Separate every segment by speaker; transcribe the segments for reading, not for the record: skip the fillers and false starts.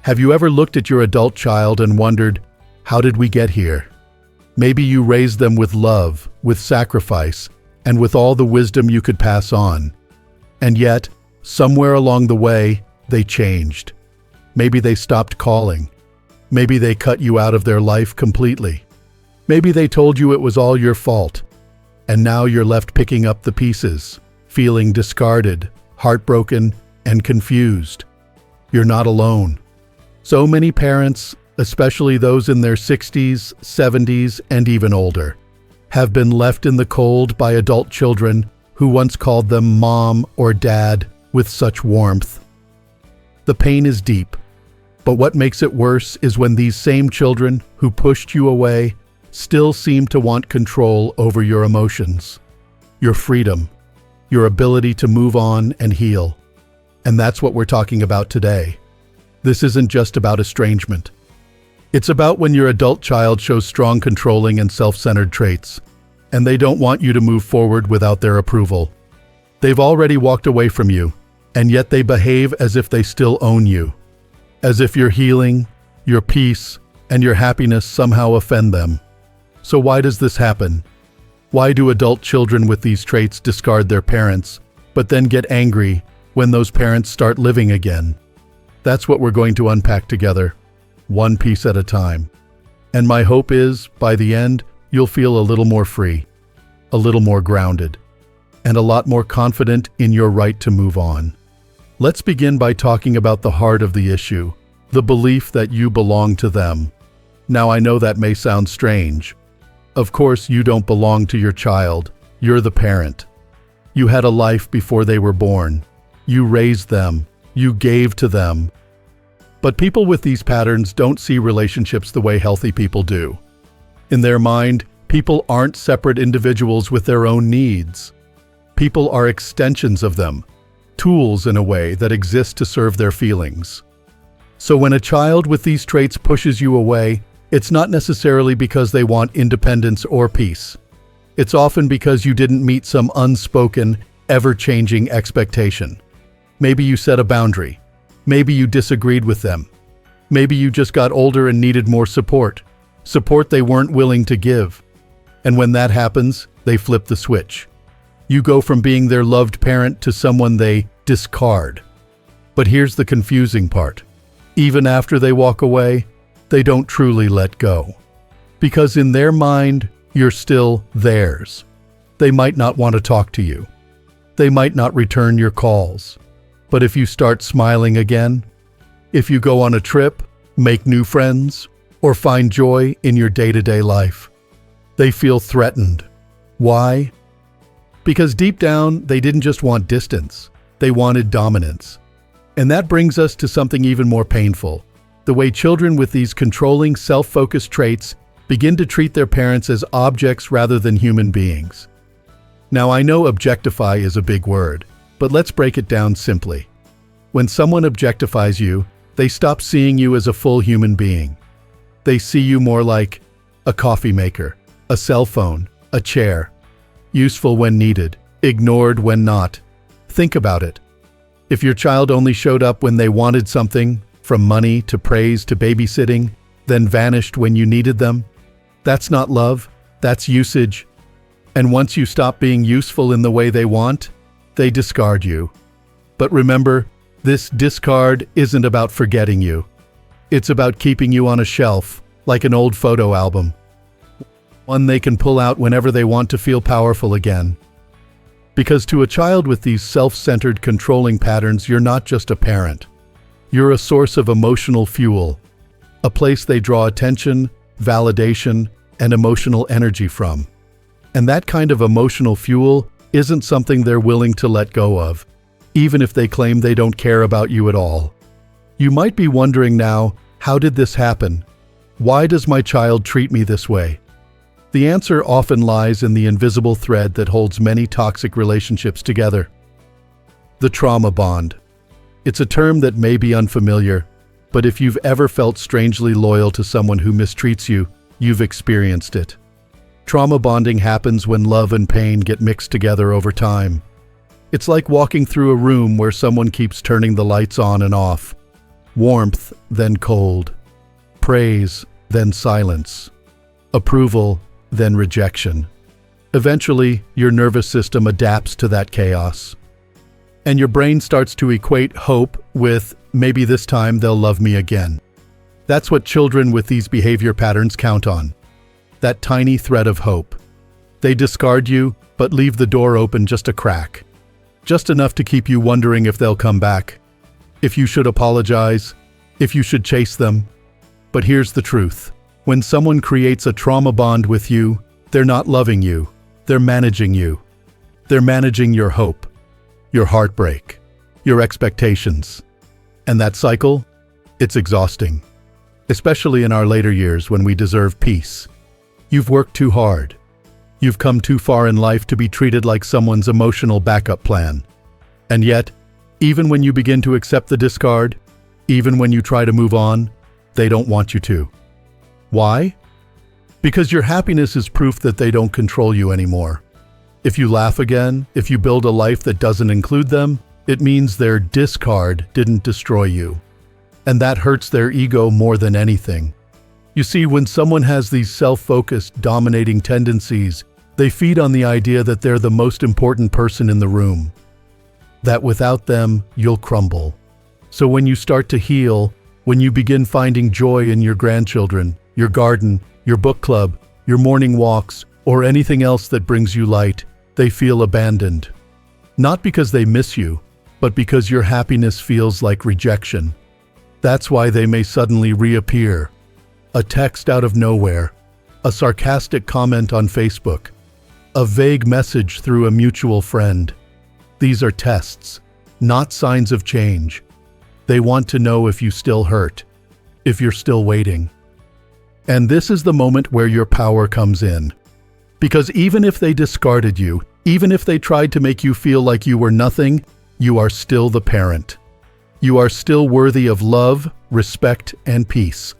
Speaker 1: Have you ever looked at your adult child and wondered, how did we get here? Maybe you raised them with love, with sacrifice, and with all the wisdom you could pass on. And yet, somewhere along the way, they changed. Maybe they stopped calling. Maybe they cut you out of their life completely. Maybe they told you it was all your fault. And now you're left picking up the pieces, feeling discarded, heartbroken, and confused. You're not alone. So many parents, especially those in their 60s, 70s, and even older, have been left in the cold by adult children who once called them mom or dad with such warmth. The pain is deep, but what makes it worse is when these same children who pushed you away still seem to want control over your emotions, your freedom, your ability to move on and heal. And that's what we're talking about today. This isn't just about estrangement. It's about when your adult child shows strong controlling and self-centered traits, and they don't want you to move forward without their approval. They've already walked away from you, and yet they behave as if they still own you, as if your healing, your peace, and your happiness somehow offend them. So why does this happen? Why do adult children with these traits discard their parents, but then get angry when those parents start living again? That's what we're going to unpack together, one piece at a time. And my hope is, by the end, you'll feel a little more free, a little more grounded, and a lot more confident in your right to move on. Let's begin by talking about the heart of the issue, the belief that you belong to them. Now, I know that may sound strange. Of course, you don't belong to your child. You're the parent. You had a life before they were born. You raised them. You gave to them. But people with these patterns don't see relationships the way healthy people do. In their mind, people aren't separate individuals with their own needs. People are extensions of them, tools in a way that exist to serve their feelings. So when a child with these traits pushes you away, it's not necessarily because they want independence or peace. It's often because you didn't meet some unspoken, ever-changing expectation. Maybe you set a boundary. Maybe you disagreed with them. Maybe you just got older and needed more support they weren't willing to give. And when that happens, they flip the switch. You go from being their loved parent to someone they discard. But here's the confusing part. Even after they walk away, they don't truly let go. Because in their mind, you're still theirs. They might not want to talk to you. They might not return your calls. But if you start smiling again, if you go on a trip, make new friends, or find joy in your day-to-day life, they feel threatened. Why? Because deep down, they didn't just want distance. They wanted dominance. And that brings us to something even more painful. The way children with these controlling, self-focused traits begin to treat their parents as objects rather than human beings. Now, I know objectify is a big word, but let's break it down simply. When someone objectifies you, they stop seeing you as a full human being. They see you more like a coffee maker, a cell phone, a chair. Useful when needed, ignored when not. Think about it. If your child only showed up when they wanted something, from money to praise to babysitting, then vanished when you needed them, that's not love, that's usage. And once you stop being useful in the way they want, they discard you. But remember, this discard isn't about forgetting you. It's about keeping you on a shelf, like an old photo album. One they can pull out whenever they want to feel powerful again. Because to a child with these self-centered, controlling patterns, you're not just a parent. You're a source of emotional fuel, a place they draw attention, validation, and emotional energy from. And that kind of emotional fuel isn't something they're willing to let go of, even if they claim they don't care about you at all. You might be wondering now, how did this happen? Why does my child treat me this way? The answer often lies in the invisible thread that holds many toxic relationships together. The trauma bond. It's a term that may be unfamiliar, but if you've ever felt strangely loyal to someone who mistreats you, you've experienced it. Trauma bonding happens when love and pain get mixed together over time. It's like walking through a room where someone keeps turning the lights on and off. warmth, then cold, praise, then silence, approval, then rejection. Eventually, your nervous system adapts to that chaos. And your brain starts to equate hope with, maybe this time they'll love me again. That's what children with these behavior patterns count on. That tiny thread of hope. They discard you, but leave the door open just a crack. Just enough to keep you wondering if they'll come back, if you should apologize, if you should chase them. But here's the truth. When someone creates a trauma bond with you, they're not loving you. They're managing you. They're managing your hope, your heartbreak, your expectations. And that cycle, it's exhausting. Especially in our later years when we deserve peace. You've worked too hard. You've come too far in life to be treated like someone's emotional backup plan. And yet, even when you begin to accept the discard, even when you try to move on, they don't want you to. Why? Because your happiness is proof that they don't control you anymore. If you laugh again, if you build a life that doesn't include them, it means their discard didn't destroy you. And that hurts their ego more than anything. You see, when someone has these self-focused, dominating tendencies, they feed on the idea that they're the most important person in the room. That without them, you'll crumble. So when you start to heal, when you begin finding joy in your grandchildren, your garden, your book club, your morning walks, or anything else that brings you light, they feel abandoned. Not because they miss you, but because your happiness feels like rejection. That's why they may suddenly reappear. A text out of nowhere, a sarcastic comment on Facebook, a vague message through a mutual friend. These are tests, not signs of change. They want to know if you still hurt, if you're still waiting. And this is the moment where your power comes in. Because even if they discarded you, even if they tried to make you feel like you were nothing, you are still the parent. You are still worthy of love, respect, and peace.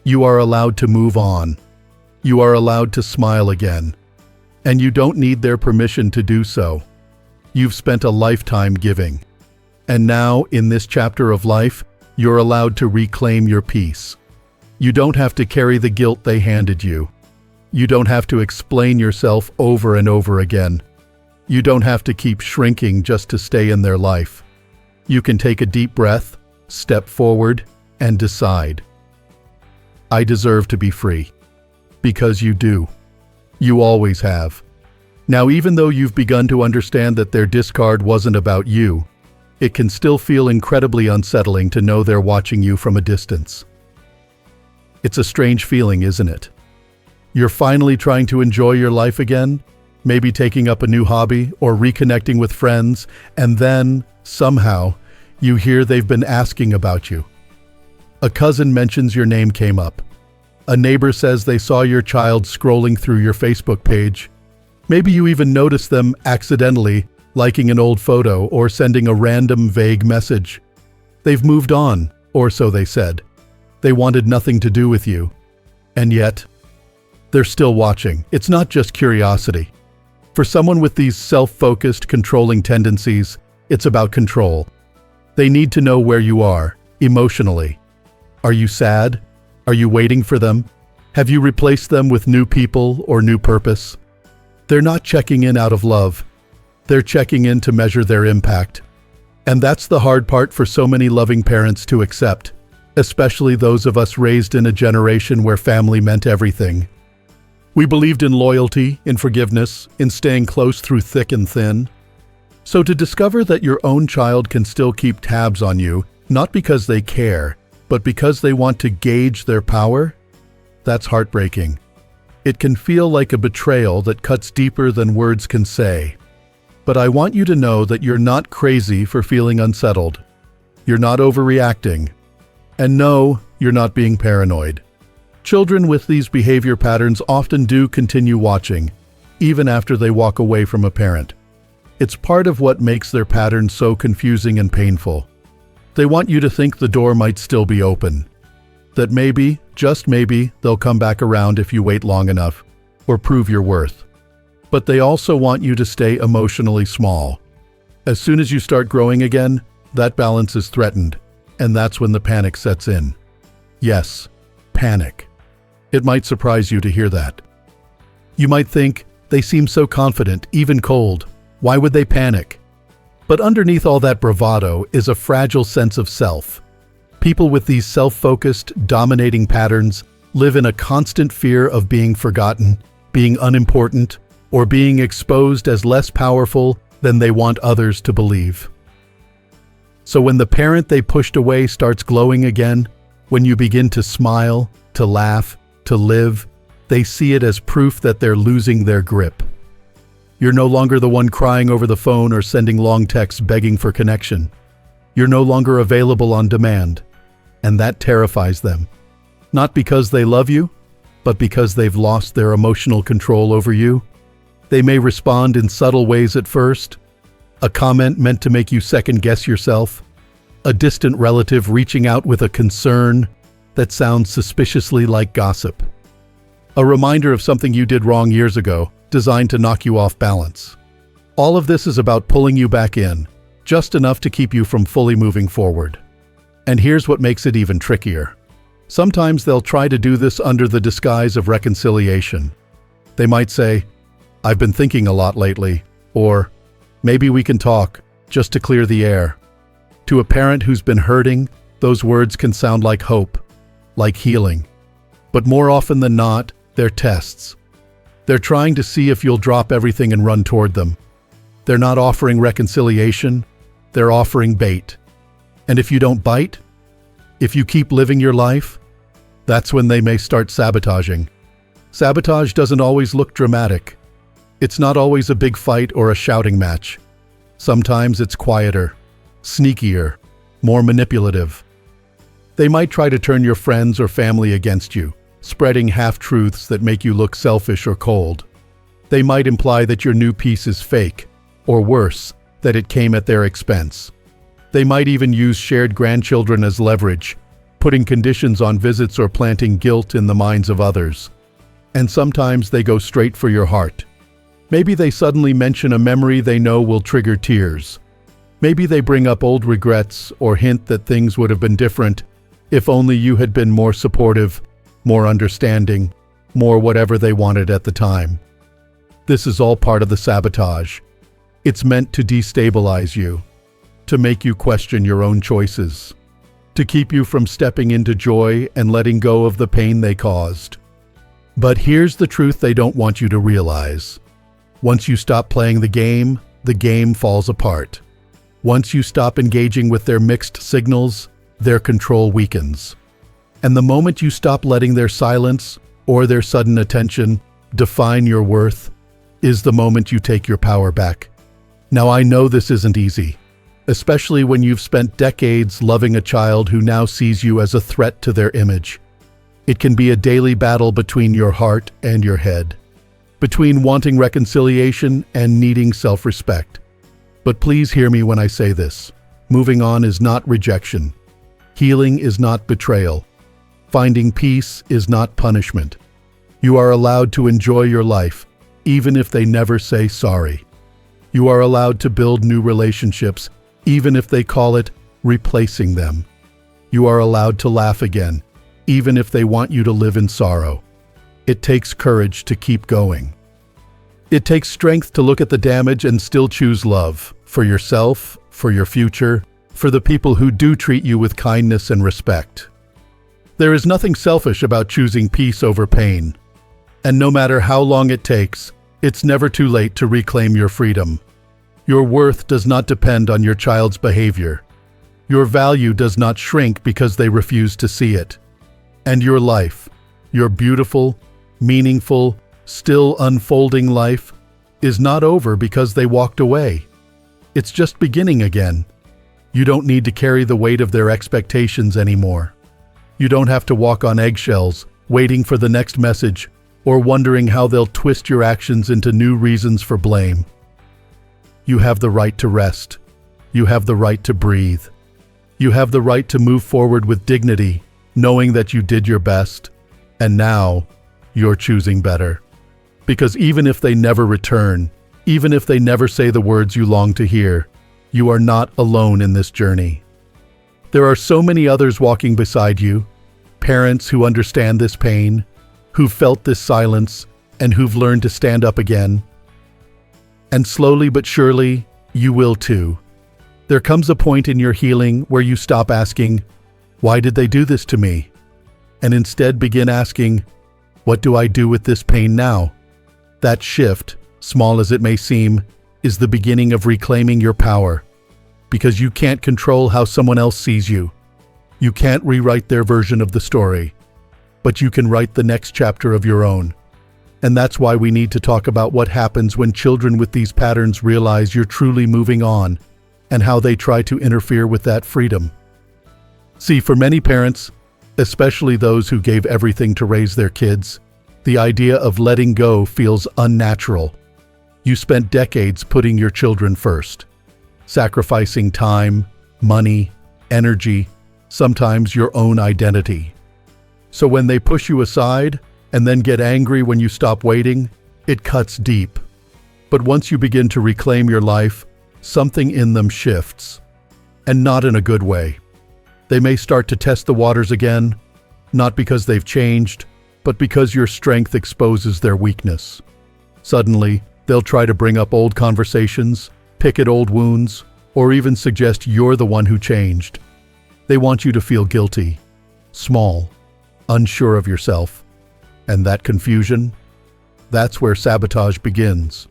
Speaker 1: You are allowed to move on. You are allowed to smile again. And you don't need their permission to do so. You've spent a lifetime giving. And now, in this chapter of life, you're allowed to reclaim your peace. You don't have to carry the guilt they handed you. You don't have to explain yourself over and over again. You don't have to keep shrinking just to stay in their life. You can take a deep breath, step forward, and decide. I deserve to be free. Because you do. You always have. Now, even though you've begun to understand that their discard wasn't about you, it can still feel incredibly unsettling to know they're watching you from a distance. It's a strange feeling, isn't it? You're finally trying to enjoy your life again, maybe taking up a new hobby or reconnecting with friends, and then, somehow, you hear they've been asking about you. A cousin mentions your name came up. A neighbor says they saw your child scrolling through your Facebook page. Maybe you even noticed them accidentally liking an old photo or sending a random vague message. They've moved on, or so they said. They wanted nothing to do with you. And yet, they're still watching. It's not just curiosity. For someone with these self-focused, controlling tendencies, it's about control. They need to know where you are, emotionally. Are you sad? Are you waiting for them? Have you replaced them with new people or new purpose? They're not checking in out of love. They're checking in to measure their impact. And that's the hard part for so many loving parents to accept, especially those of us raised in a generation where family meant everything. We believed in loyalty, in forgiveness, in staying close through thick and thin. So to discover that your own child can still keep tabs on you, not because they care, but because they want to gauge their power, that's heartbreaking. It can feel like a betrayal that cuts deeper than words can say. But I want you to know that you're not crazy for feeling unsettled. You're not overreacting. And no, you're not being paranoid. Children with these behavior patterns often do continue watching, even after they walk away from a parent. It's part of what makes their pattern so confusing and painful. They want you to think the door might still be open. That maybe, just maybe, they'll come back around if you wait long enough, or prove your worth. But they also want you to stay emotionally small. As soon as you start growing again, that balance is threatened. And that's when the panic sets in. Yes, panic. It might surprise you to hear that. You might think, they seem so confident, even cold. Why would they panic? But underneath all that bravado is a fragile sense of self. People with these self-focused, dominating patterns live in a constant fear of being forgotten, being unimportant, or being exposed as less powerful than they want others to believe. So when the parent they pushed away starts glowing again, when you begin to smile, to laugh, to live, they see it as proof that they're losing their grip. You're no longer the one crying over the phone or sending long texts begging for connection. You're no longer available on demand, and that terrifies them. Not because they love you, but because they've lost their emotional control over you. They may respond in subtle ways at first, a comment meant to make you second-guess yourself, a distant relative reaching out with a concern that sounds suspiciously like gossip, a reminder of something you did wrong years ago, designed to knock you off balance. All of this is about pulling you back in, just enough to keep you from fully moving forward. And here's what makes it even trickier. Sometimes they'll try to do this under the disguise of reconciliation. They might say, "I've been thinking a lot lately," or "Maybe we can talk, just to clear the air." To a parent who's been hurting, those words can sound like hope, like healing. But more often than not, they're tests. They're trying to see if you'll drop everything and run toward them. They're not offering reconciliation, they're offering bait. And if you don't bite, if you keep living your life, that's when they may start sabotaging. Sabotage doesn't always look dramatic. It's not always a big fight or a shouting match. Sometimes it's quieter, sneakier, more manipulative. They might try to turn your friends or family against you, spreading half-truths that make you look selfish or cold. They might imply that your new piece is fake, or worse, that it came at their expense. They might even use shared grandchildren as leverage, putting conditions on visits or planting guilt in the minds of others. And sometimes they go straight for your heart. Maybe they suddenly mention a memory they know will trigger tears. Maybe they bring up old regrets or hint that things would have been different if only you had been more supportive, more understanding, more whatever they wanted at the time. This is all part of the sabotage. It's meant to destabilize you, to make you question your own choices, to keep you from stepping into joy and letting go of the pain they caused. But here's the truth they don't want you to realize. Once you stop playing the game falls apart. Once you stop engaging with their mixed signals, their control weakens. And the moment you stop letting their silence or their sudden attention define your worth is the moment you take your power back. Now, I know this isn't easy, especially when you've spent decades loving a child who now sees you as a threat to their image. It can be a daily battle between your heart and your head, between wanting reconciliation and needing self-respect. But please hear me when I say this. Moving on is not rejection. Healing is not betrayal. Finding peace is not punishment. You are allowed to enjoy your life, even if they never say sorry. You are allowed to build new relationships, even if they call it replacing them. You are allowed to laugh again, even if they want you to live in sorrow. It takes courage to keep going. It takes strength to look at the damage and still choose love, for yourself, for your future, for the people who do treat you with kindness and respect. There is nothing selfish about choosing peace over pain. And no matter how long it takes, it's never too late to reclaim your freedom. Your worth does not depend on your child's behavior. Your value does not shrink because they refuse to see it. And your life, your beautiful, meaningful, still unfolding life, is not over because they walked away. It's just beginning again. You don't need to carry the weight of their expectations anymore. You don't have to walk on eggshells, waiting for the next message, or wondering how they'll twist your actions into new reasons for blame. You have the right to rest. You have the right to breathe. You have the right to move forward with dignity, knowing that you did your best, and now you're choosing better. Because even if they never return, even if they never say the words you long to hear, you are not alone in this journey. There are so many others walking beside you, parents who understand this pain, who've felt this silence, and who've learned to stand up again. And slowly but surely, you will too. There comes a point in your healing where you stop asking, "Why did they do this to me?" and instead begin asking, "What do I do with this pain now?" That shift, small as it may seem, is the beginning of reclaiming your power. Because you can't control how someone else sees you. You can't rewrite their version of the story. But you can write the next chapter of your own. And that's why we need to talk about what happens when children with these patterns realize you're truly moving on, and how they try to interfere with that freedom. See, for many parents, especially those who gave everything to raise their kids, the idea of letting go feels unnatural. You spent decades putting your children first, sacrificing time, money, energy, sometimes your own identity. So when they push you aside and then get angry when you stop waiting, it cuts deep. But once you begin to reclaim your life, something in them shifts. And not in a good way. They may start to test the waters again, not because they've changed, but because your strength exposes their weakness. Suddenly, they'll try to bring up old conversations, pick at old wounds, or even suggest you're the one who changed. They want you to feel guilty, small, unsure of yourself. And that confusion? That's where sabotage begins.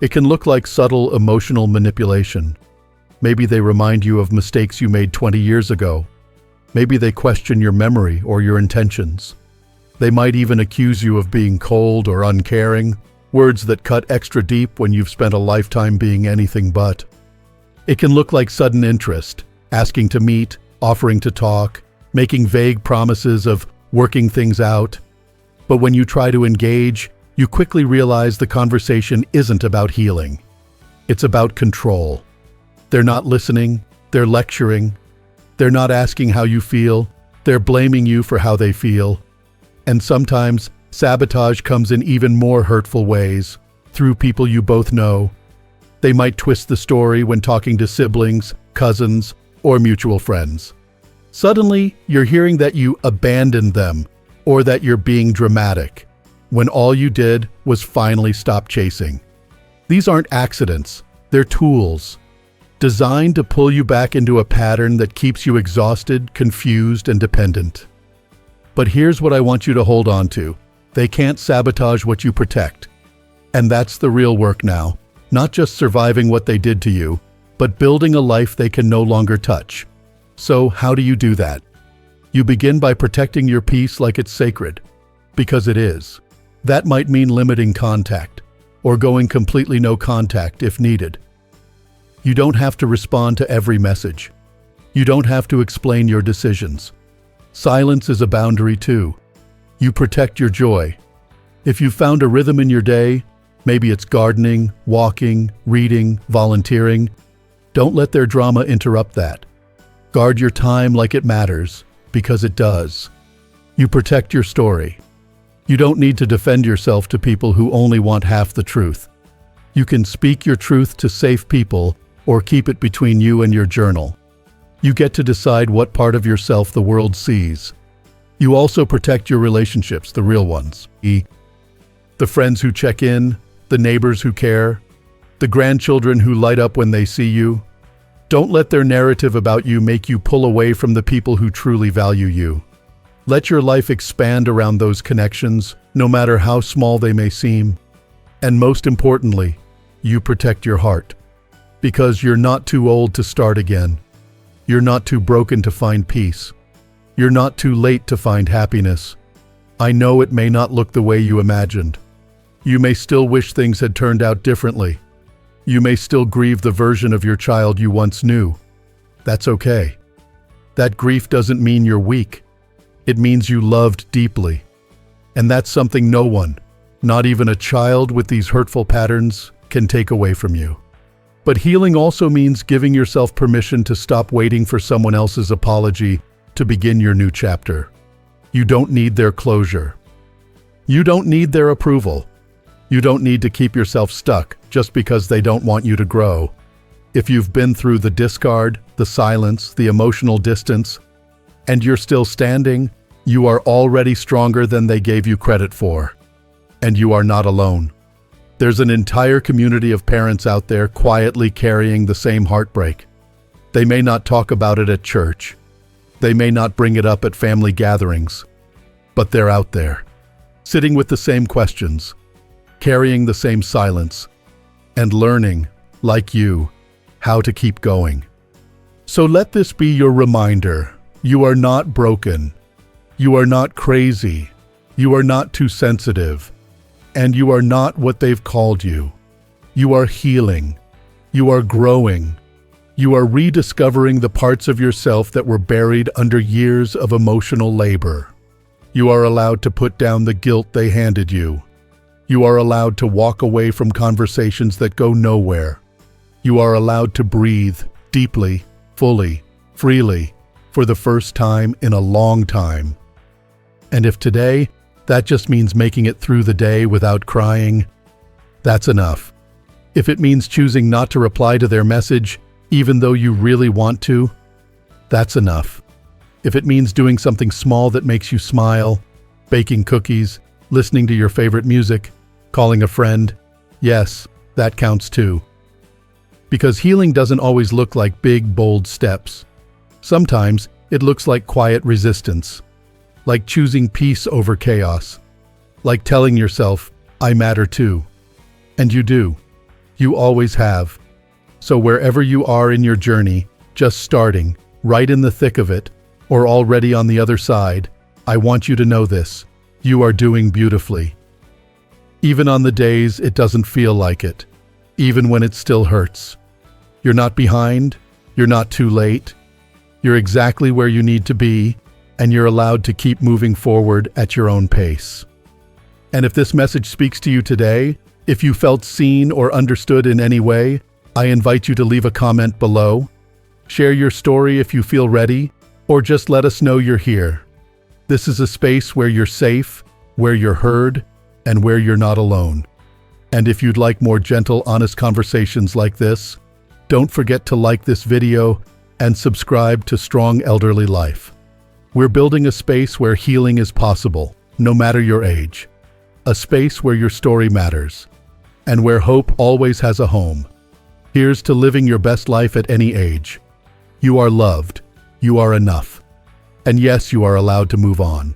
Speaker 1: It can look like subtle emotional manipulation. Maybe they remind you of mistakes you made 20 years ago. Maybe they question your memory or your intentions. They might even accuse you of being cold or uncaring, words that cut extra deep when you've spent a lifetime being anything but. It can look like sudden interest, asking to meet, offering to talk, making vague promises of working things out. But when you try to engage, you quickly realize the conversation isn't about healing. It's about control. They're not listening, they're lecturing. They're not asking how you feel, they're blaming you for how they feel. And sometimes, sabotage comes in even more hurtful ways, through people you both know. They might twist the story when talking to siblings, cousins, or mutual friends. Suddenly, you're hearing that you abandoned them, or that you're being dramatic, when all you did was finally stop chasing. These aren't accidents, they're tools, designed to pull you back into a pattern that keeps you exhausted, confused, and dependent. But here's what I want you to hold on to. They can't sabotage what you protect. And that's the real work now. Not just surviving what they did to you, but building a life they can no longer touch. So how do you do that? You begin by protecting your peace like it's sacred. Because it is. That might mean limiting contact, or going completely no contact if needed. You don't have to respond to every message. You don't have to explain your decisions. Silence is a boundary too. You protect your joy. If you've found a rhythm in your day, maybe it's gardening, walking, reading, volunteering, don't let their drama interrupt that. Guard your time like it matters, because it does. You protect your story. You don't need to defend yourself to people who only want half the truth. You can speak your truth to safe people or keep it between you and your journal. You get to decide what part of yourself the world sees. You also protect your relationships, the real ones. The friends who check in, the neighbors who care, the grandchildren who light up when they see you. Don't let their narrative about you make you pull away from the people who truly value you. Let your life expand around those connections, no matter how small they may seem. And most importantly, you protect your heart. Because you're not too old to start again. You're not too broken to find peace. You're not too late to find happiness. I know it may not look the way you imagined. You may still wish things had turned out differently. You may still grieve the version of your child you once knew. That's okay. That grief doesn't mean you're weak. It means you loved deeply. And that's something no one, not even a child with these hurtful patterns, can take away from you. But healing also means giving yourself permission to stop waiting for someone else's apology to begin your new chapter. You don't need their closure. You don't need their approval. You don't need to keep yourself stuck just because they don't want you to grow. If you've been through the discard, the silence, the emotional distance, and you're still standing, you are already stronger than they gave you credit for. And you are not alone. There's an entire community of parents out there quietly carrying the same heartbreak. They may not talk about it at church. They may not bring it up at family gatherings. But they're out there, sitting with the same questions, carrying the same silence, and learning, like you, how to keep going. So let this be your reminder. You are not broken. You are not crazy. You are not too sensitive. And you are not what they've called you. You are healing. You are growing. You are rediscovering the parts of yourself that were buried under years of emotional labor. You are allowed to put down the guilt they handed you. You are allowed to walk away from conversations that go nowhere. You are allowed to breathe deeply, fully, freely, for the first time in a long time. And if today, that just means making it through the day without crying, that's enough. If it means choosing not to reply to their message, even though you really want to, that's enough. If it means doing something small that makes you smile, baking cookies, listening to your favorite music, calling a friend, yes, that counts too. Because healing doesn't always look like big, bold steps. Sometimes it looks like quiet resistance, like choosing peace over chaos, like telling yourself, I matter too. And you do. You always have. So wherever you are in your journey, just starting, right in the thick of it, or already on the other side, I want you to know this. You are doing beautifully. Even on the days it doesn't feel like it, even when it still hurts. You're not behind, you're not too late. You're exactly where you need to be, and you're allowed to keep moving forward at your own pace. And if this message speaks to you today, if you felt seen or understood in any way, I invite you to leave a comment below. Share your story if you feel ready, or just let us know you're here. This is a space where you're safe, where you're heard, and where you're not alone. And if you'd like more gentle, honest conversations like this, don't forget to like this video and subscribe to Strong Elderly Life. We're building a space where healing is possible, no matter your age. A space where your story matters, and where hope always has a home. Here's to living your best life at any age. You are loved. You are enough. And yes, you are allowed to move on.